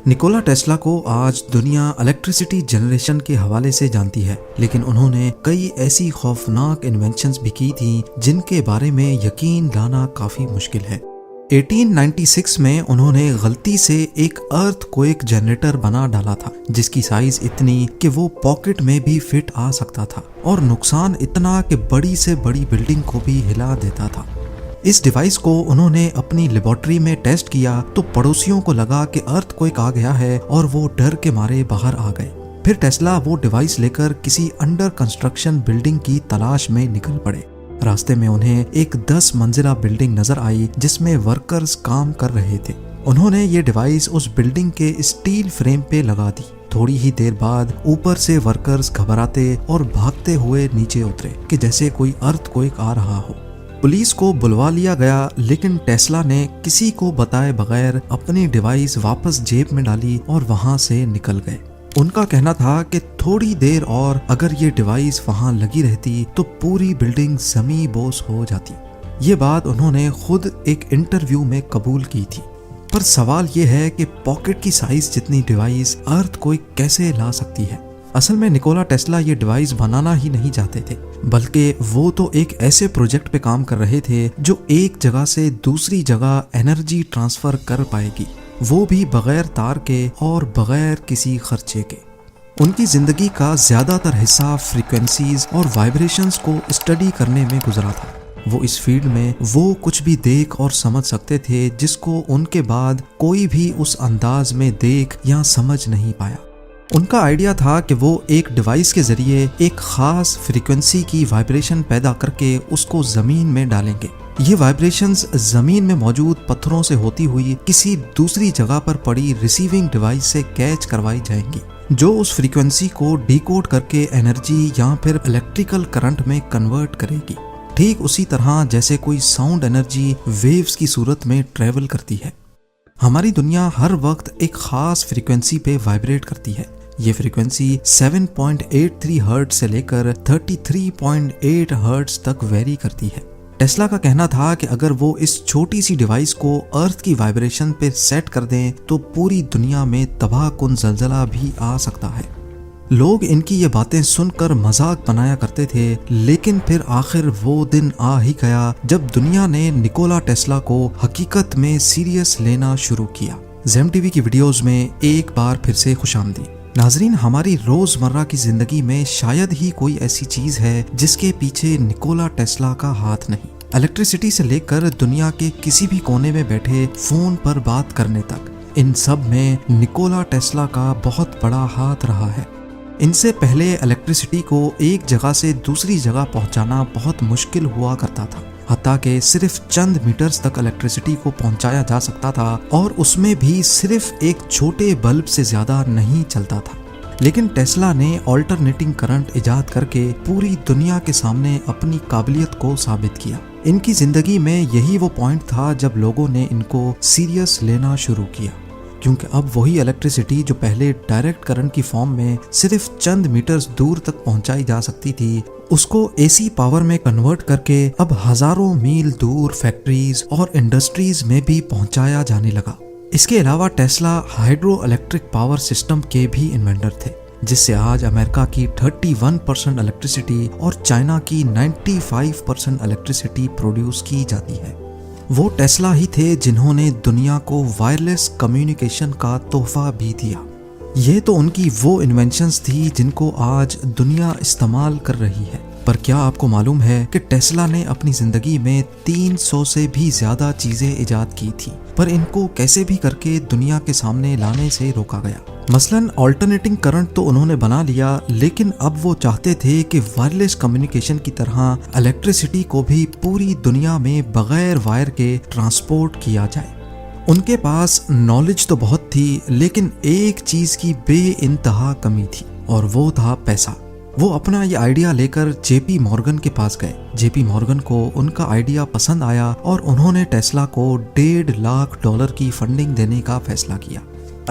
Nikola Tesla को आज दुनिया इलेक्ट्रिसिटी जनरेशन के हवाले से जानती है, लेकिन उन्होंने कई ऐसी खौफनाक इन्वेंशंस भी की थी जिनके बारे में यकीन लाना काफी मुश्किल है। 1896 में उन्होंने गलती से एक अर्थक्वेक जनरेटर बना डाला था जिसकी साइज इतनी कि वो पॉकेट में भी फिट आ सकता था और नुकसान इतना कि बड़ी से बड़ी बिल्डिंग को भी हिला देता था। इस डिवाइस को उन्होंने अपनी लेबोरेटरी में टेस्ट किया तो पड़ोसियों को लगा कि अर्थक्वेक आ गया है और वो डर के मारे बाहर आ गए। फिर टेस्ला वो डिवाइस लेकर किसी अंडर कंस्ट्रक्शन बिल्डिंग की तलाश में निकल पड़े। रास्ते में उन्हें एक 10 मंजिला बिल्डिंग नजर आई जिसमें वर्कर्स काम कर रहे थे। उन्होंने ये डिवाइस उस बिल्डिंग के स्टील फ्रेम पे लगा दी। थोड़ी ही देर बाद ऊपर से वर्कर्स घबराते और भागते हुए नीचे उतरे कि जैसे कोई अर्थक्वेक आ रहा हो। पुलिस को बुलवा लिया गया, लेकिन टेस्ला ने किसी को बताए बगैर अपनी डिवाइस वापस जेब में डाली और वहां से निकल गए। उनका कहना था कि थोड़ी देर और अगर ये डिवाइस वहां लगी रहती तो पूरी बिल्डिंग जमी बोस हो जाती। ये बात उन्होंने खुद एक इंटरव्यू में कबूल की थी। पर सवाल ये है कि पॉकेट की साइज जितनी डिवाइस अर्थक्वेक कैसे ला सकती है। असल में निकोला टेस्ला ये डिवाइस बनाना ही नहीं चाहते थे, बल्कि वो तो एक ऐसे प्रोजेक्ट पे काम कर रहे थे जो एक जगह से दूसरी जगह एनर्जी ट्रांसफर कर पाएगी, वो भी बगैर तार के और बगैर किसी खर्चे के। उनकी जिंदगी का ज्यादातर हिस्सा फ्रीक्वेंसीज और वाइब्रेशंस को स्टडी करने में गुजरा था। वो इस फील्ड में वो कुछ भी देख और समझ सकते थे जिसको उनके बाद कोई भी उस अंदाज में देख या समझ नहीं पाया। उनका आइडिया था कि वो एक डिवाइस के जरिए एक खास फ्रीक्वेंसी की वाइब्रेशन पैदा करके उसको जमीन में डालेंगे। ये वाइब्रेशंस जमीन में मौजूद पत्थरों से होती हुई किसी दूसरी जगह पर पड़ी रिसीविंग डिवाइस से कैच करवाई जाएंगी, जो उस फ्रीक्वेंसी को डिकोड करके एनर्जी या फिर इलेक्ट्रिकल करंट में कन्वर्ट करेगी। ठीक उसी तरह जैसे कोई साउंड एनर्जी वेव्स की सूरत में ट्रेवल करती है। हमारी दुनिया हर वक्त एक खास फ्रीक्वेंसी पे वाइब्रेट करती है। ये फ्रीक्वेंसी 7.83 हर्ट्ज से लेकर 33.8 हर्ट्ज तक वेरी करती है। टेस्ला का कहना था कि अगर वो इस छोटी सी डिवाइस को अर्थ की वाइब्रेशन पे सेट कर दें तो पूरी दुनिया में तबाहकुन ज़लज़ला भी आ सकता है। लोग इनकी ये बातें सुनकर मजाक बनाया करते थे, लेकिन फिर आखिर वो दिन आ ही गया जब दुनिया ने निकोला टेस्ला को हकीकत में सीरियस लेना शुरू किया। ज़ेम टीवी की वीडियोस में एक बार फिर से खुशामदीद। नाजरीन, हमारी रोजमर्रा की जिंदगी में शायद ही कोई ऐसी चीज है जिसके पीछे निकोला टेस्ला का हाथ नहीं। इलेक्ट्रिसिटी से लेकर दुनिया के किसी भी कोने में बैठे फोन पर बात करने तक, इन सब में निकोला टेस्ला का बहुत बड़ा हाथ रहा है। इनसे पहले इलेक्ट्रिसिटी को एक जगह से दूसरी जगह पहुंचाना बहुत मुश्किल हुआ करता था, हत्ता कि सिर्फ चंद मीटर्स तक इलेक्ट्रिसिटी को पहुंचाया जा सकता था और उसमें भी सिर्फ एक छोटे बल्ब से ज्यादा नहीं चलता था। लेकिन टेस्ला ने ऑल्टरनेटिंग करंट इजाद करके पूरी दुनिया के सामने अपनी काबिलियत को साबित किया। इनकी जिंदगी में यही वो पॉइंट था जब लोगों ने इनको सीरियस लेना शुरू किया, क्योंकि अब वही इलेक्ट्रिसिटी जो पहले डायरेक्ट करंट की फॉर्म में सिर्फ चंद मीटर्स दूर तक पहुंचाई जा सकती थी, उसको एसी पावर में कन्वर्ट करके अब हजारों मील दूर फैक्ट्रीज और इंडस्ट्रीज में भी पहुंचाया जाने लगा। इसके अलावा Tesla hydro electric power system के भी इन्वेंटर थे, जिससे आज अमेरिका की 31% इलेक्ट्रिसिटी और चाइना की 95% इलेक्ट्रिसिटी प्रोड्यूस की जाती है। वो टेस्ला ही थे जिन्होंने दुनिया को वायरलेस कम्युनिकेशन का तोहफा भी दिया। ये तो उनकी वो इन्वेंशंस थी जिनको आज दुनिया इस्तेमाल कर रही है। पर क्या आपको मालूम है कि टेस्ला ने अपनी जिंदगी में 300 से भी ज्यादा चीजें इजाद की थी, पर इनको कैसे भी करके दुनिया के सामने लाने से रोका गया। मसलन ऑल्टरनेटिंग करंट तो उन्होंने बना लिया, लेकिन अब वो चाहते थे कि वायरलेस कम्युनिकेशन की तरह इलेक्ट्रिसिटी को भी पूरी दुनिया में बगैर वायर के ट्रांसपोर्ट किया जाए। उनके पास नॉलेज तो बहुत थी, लेकिन एक चीज की बेइंतहा कमी थी और वो था पैसा। वो अपना ये आइडिया लेकर जेपी मॉर्गन के पास गए। जेपी मॉर्गन को उनका आइडिया पसंद आया और उन्होंने टेस्ला को $1.5 लाख की फंडिंग देने का फैसला किया।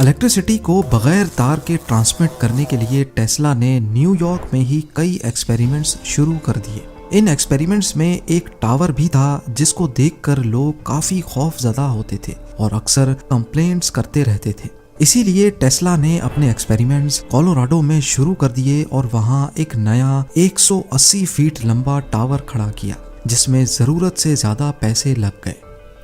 इलेक्ट्रिसिटी को बगैर तार के ट्रांसमिट करने के लिए टेस्ला ने न्यूयॉर्क में ही कई एक्सपेरिमेंट्स शुरू कर दिए। इन एक्सपेरिमेंट्स में एक टावर भी था जिसको देखकर लोग काफी खौफजदा होते थे और अक्सर कंप्लेंट्स करते रहते थे। इसीलिए टेस्ला ने अपने एक्सपेरिमेंट्स कोलोराडो में शुरू कर दिए और वहां एक नया 180 फीट लंबा टावर खड़ा किया, जिसमें जरूरत से ज्यादा पैसे लग गए।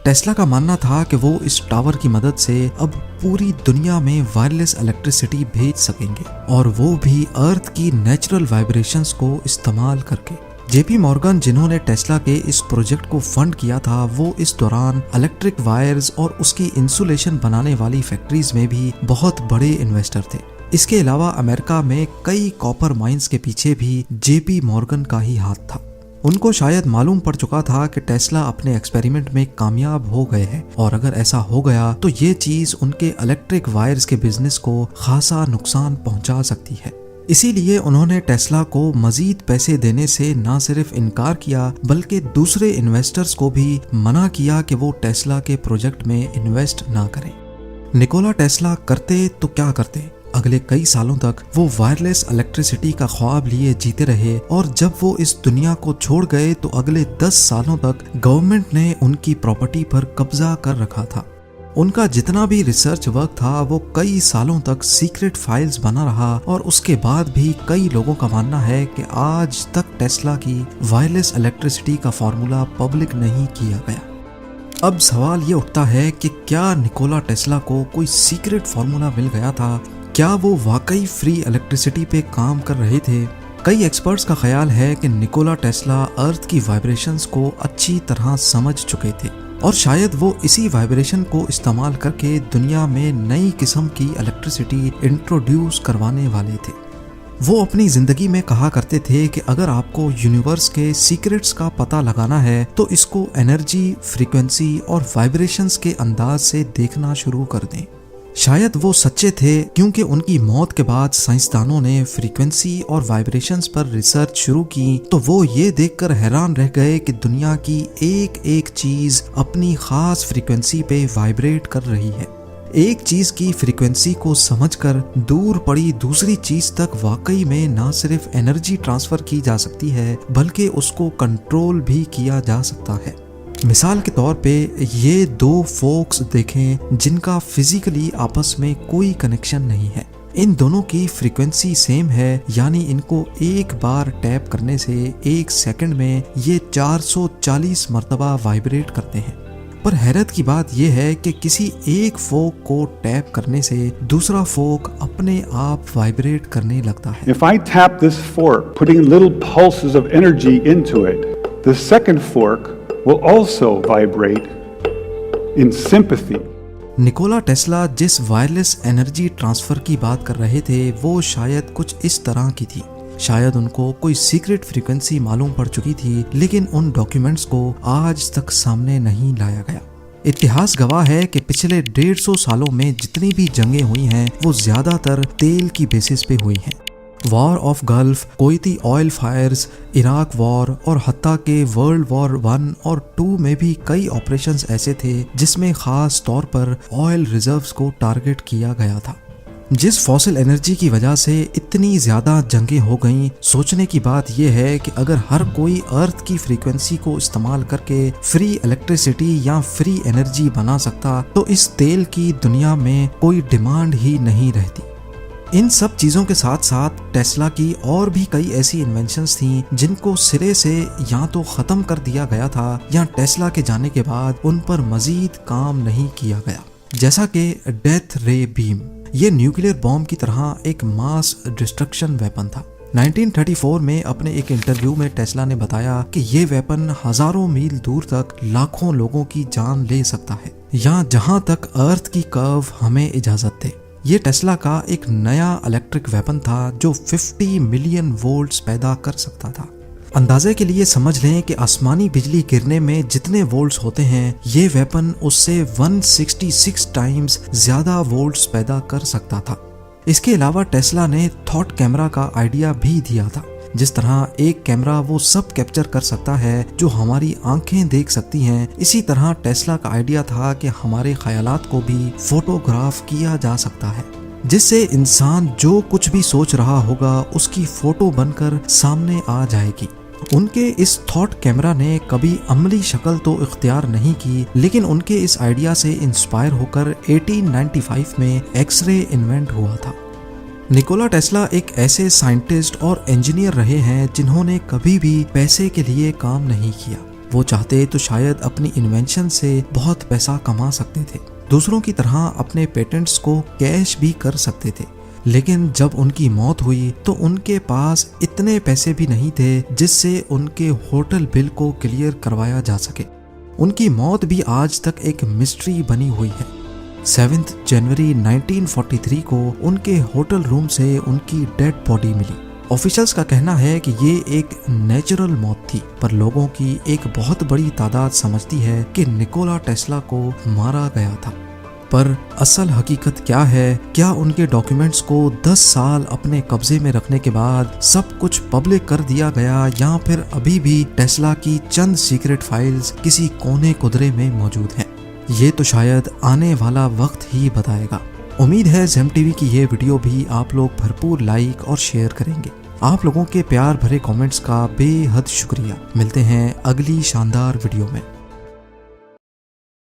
टेस्ला का मानना था कि वो इस टावर की मदद से अब पूरी दुनिया में वायरलेस इलेक्ट्रिसिटी भेज सकेंगे, और वो भी अर्थ की नेचुरल वाइब्रेशंस को इस्तेमाल करके। जेपी मॉर्गन, जिन्होंने टेस्ला के इस प्रोजेक्ट को फंड किया था, वो इस दौरान इलेक्ट्रिक वायर्स और उसकी इंसुलेशन बनाने वाली फैक्ट्रीज में भी बहुत बड़े इन्वेस्टर थे। इसके अलावा अमेरिका में कई कॉपर माइंस के पीछे भी जेपी मॉर्गन का ही हाथ था। उनको शायद मालूम पड़ चुका था कि टेस्ला अपने एक्सपेरिमेंट में कामयाब हो गए हैं, और अगर ऐसा हो गया तो ये चीज उनके इलेक्ट्रिक वायर्स के बिजनेस को खासा नुकसान पहुंचा सकती है। इसीलिए उन्होंने टेस्ला को मजीद पैसे देने से न सिर्फ इनकार किया, बल्कि दूसरे इन्वेस्टर्स को भी मना किया कि वो टेस्ला के प्रोजेक्ट में इन्वेस्ट ना करें। निकोला टेस्ला करते तो क्या करते, अगले कई सालों तक वो वायरलेस इलेक्ट्रिसिटी का ख्वाब लिए जीते रहे, और जब वो इस दुनिया को छोड़ गए तो अगले 10 सालों तक गवर्नमेंट ने उनकी प्रॉपर्टी पर कब्जा कर रखा था। उनका जितना भी रिसर्च वर्क था वो कई सालों तक सीक्रेट फाइल्स बना रहा, और उसके बाद भी कई लोगों का मानना है कि आज तक टेस्ला की वायरलेस इलेक्ट्रिसिटी का फॉर्मूला पब्लिक नहीं किया गया। अब सवाल ये उठता है कि क्या निकोला टेस्ला को कोई सीक्रेट फॉर्मूला मिल गया था? क्या वो वाकई फ्री इलेक्ट्रिसिटी पे काम कर रहे थे? कई एक्सपर्ट्स का ख्याल है कि निकोला टेस्ला अर्थ की वाइब्रेशंस को अच्छी तरह समझ चुके थे, और शायद वो इसी वाइब्रेशन को इस्तेमाल करके दुनिया में नई किस्म की इलेक्ट्रिसिटी इंट्रोड्यूस करवाने वाले थे। वो अपनी जिंदगी में कहा करते थे कि अगर आपको यूनिवर्स के सीक्रेट्स का पता लगाना है तो इसको एनर्जी, फ्रीक्वेंसी और वाइब्रेशंस के अंदाज से देखना शुरू कर दें। शायद वो सच्चे थे, क्योंकि उनकी मौत के बाद साइंसदानों ने फ्रीक्वेंसी और वाइब्रेशंस पर रिसर्च शुरू की, तो वो ये देखकर हैरान रह गए कि दुनिया की एक एक चीज अपनी खास फ्रीक्वेंसी पे वाइब्रेट कर रही है। एक चीज की फ्रीक्वेंसी को समझकर दूर पड़ी दूसरी चीज तक वाकई में न सिर्फ एनर्जी ट्रांसफर की जा सकती है, बल्कि उसको कंट्रोल भी किया जा सकता है। मिसाल के तौर पे ये दो फोक्स देखें जिनका फिजिकली आपस में कोई कनेक्शन नहीं है। इन दोनों की फ्रीक्वेंसी सेम है, यानी इनको एक बार टैप करने से 1 सेकंड में ये 440 मर्तबा वाइब्रेट करते हैं। पर हैरत की बात यह है कि किसी एक फोक को टैप करने से दूसरा फोक अपने आप वाइब्रेट करने लगता है। If I tap this fork, putting little pulses of energy into it, the second fork will also vibrate in sympathy. Nikola Tesla जिस वायरलेस एनर्जी ट्रांसफर की बात कर रहे थे वो शायद कुछ इस तरह की थी। शायद उनको कोई सीक्रेट फ्रीक्वेंसी मालूम पड़ चुकी थी, लेकिन उन डॉक्यूमेंट्स को आज तक सामने नहीं लाया गया। इतिहास गवाह है कि पिछले 150 सालों में जितनी भी जंगें हुई हैं वो ज्यादातर तेल की बेसिस पे हुई हैं। War of Gulf, Kuwaiti oil fires, Iraq war और हत्ता के वर्ल्ड वॉर 1 और 2 में भी कई ऑपरेशंस ऐसे थे जिसमें खास तौर पर ऑयल रिजर्व्स को टारगेट किया गया था। जिस फॉसिल एनर्जी की वजह से इतनी ज्यादा जंगें हो गईं, सोचने की बात यह है कि अगर हर कोई अर्थ की फ्रीक्वेंसी को इस्तेमाल करके फ्री इलेक्ट्रिसिटी या फ्री एनर्जी बना सकता तो इस तेल की दुनिया में कोई डिमांड ही नहीं रहती। इन सब चीजों के साथ साथ टेस्ला की और भी कई ऐसी इन्वेंशंस थीं जिनको सिरे से या तो खत्म कर दिया गया था या टेस्ला के जाने के बाद उन पर मजीद काम नहीं किया गया, जैसा कि डेथ रे बीम। ये न्यूक्लियर बॉम्ब की तरह एक मास डिस्ट्रक्शन वेपन था। 1934 में अपने एक इंटरव्यू में टेस्ला ने बताया कि ये वेपन हजारों मील दूर तक लाखों लोगों की जान ले सकता है, या जहां तक अर्थ की कर्व हमें इजाजत दे। ये टेस्ला का एक नया इलेक्ट्रिक वेपन था जो 50 मिलियन वोल्ट्स पैदा कर सकता था। अंदाजे के लिए समझ लें कि आसमानी बिजली गिरने में जितने वोल्ट्स होते हैं ये वेपन उससे 166 टाइम्स ज्यादा वोल्ट्स पैदा कर सकता था। इसके अलावा टेस्ला ने थॉट कैमरा का आइडिया भी दिया था। जिस तरह एक कैमरा वो सब कैप्चर कर सकता है जो हमारी आंखें देख सकती हैं, इसी तरह टेस्ला का आइडिया था कि हमारे ख्यालात को भी फोटोग्राफ किया जा सकता है, जिससे इंसान जो कुछ भी सोच रहा होगा उसकी फोटो बनकर सामने आ जाएगी। उनके इस थॉट कैमरा ने कभी अमली शक्ल तो इख्तियार नहीं की, लेकिन उनके इस आइडिया से इंस्पायर होकर 1895 में एक्सरे इन्वेंट हुआ था। निकोला टेस्ला एक ऐसे साइंटिस्ट और इंजीनियर रहे हैं जिन्होंने कभी भी पैसे के लिए काम नहीं किया। वो चाहते तो शायद अपनी इन्वेंशन से बहुत पैसा कमा सकते थे, दूसरों की तरह अपने पेटेंट्स को कैश भी कर सकते थे, लेकिन जब उनकी मौत हुई तो उनके पास इतने पैसे भी नहीं थे जिससे उनके होटल बिल को क्लियर करवाया जा सके। उनकी मौत भी आज तक एक मिस्ट्री बनी हुई है। 7 जनवरी 1943 को उनके होटल रूम से उनकी डेड बॉडी मिली। ऑफिशियल्स का कहना है कि ये एक नेचुरल मौत थी, पर लोगों की एक बहुत बड़ी तादाद समझती है कि निकोला टेस्ला को मारा गया था। पर असल हकीकत क्या है? क्या उनके डॉक्यूमेंट्स को 10 साल अपने कब्जे में रखने के बाद सब कुछ पब्लिक कर दिया गया, या फिर अभी भी टेस्ला की चंद सीक्रेट फाइल्स किसी कोने कुदरे में मौजूद हैं? ये तो शायद आने वाला वक्त ही बताएगा। उम्मीद है ज़ेम टीवी की ये वीडियो भी आप लोग भरपूर लाइक और शेयर करेंगे। आप लोगों के प्यार भरे कमेंट्स का बेहद शुक्रिया। मिलते हैं अगली शानदार वीडियो में।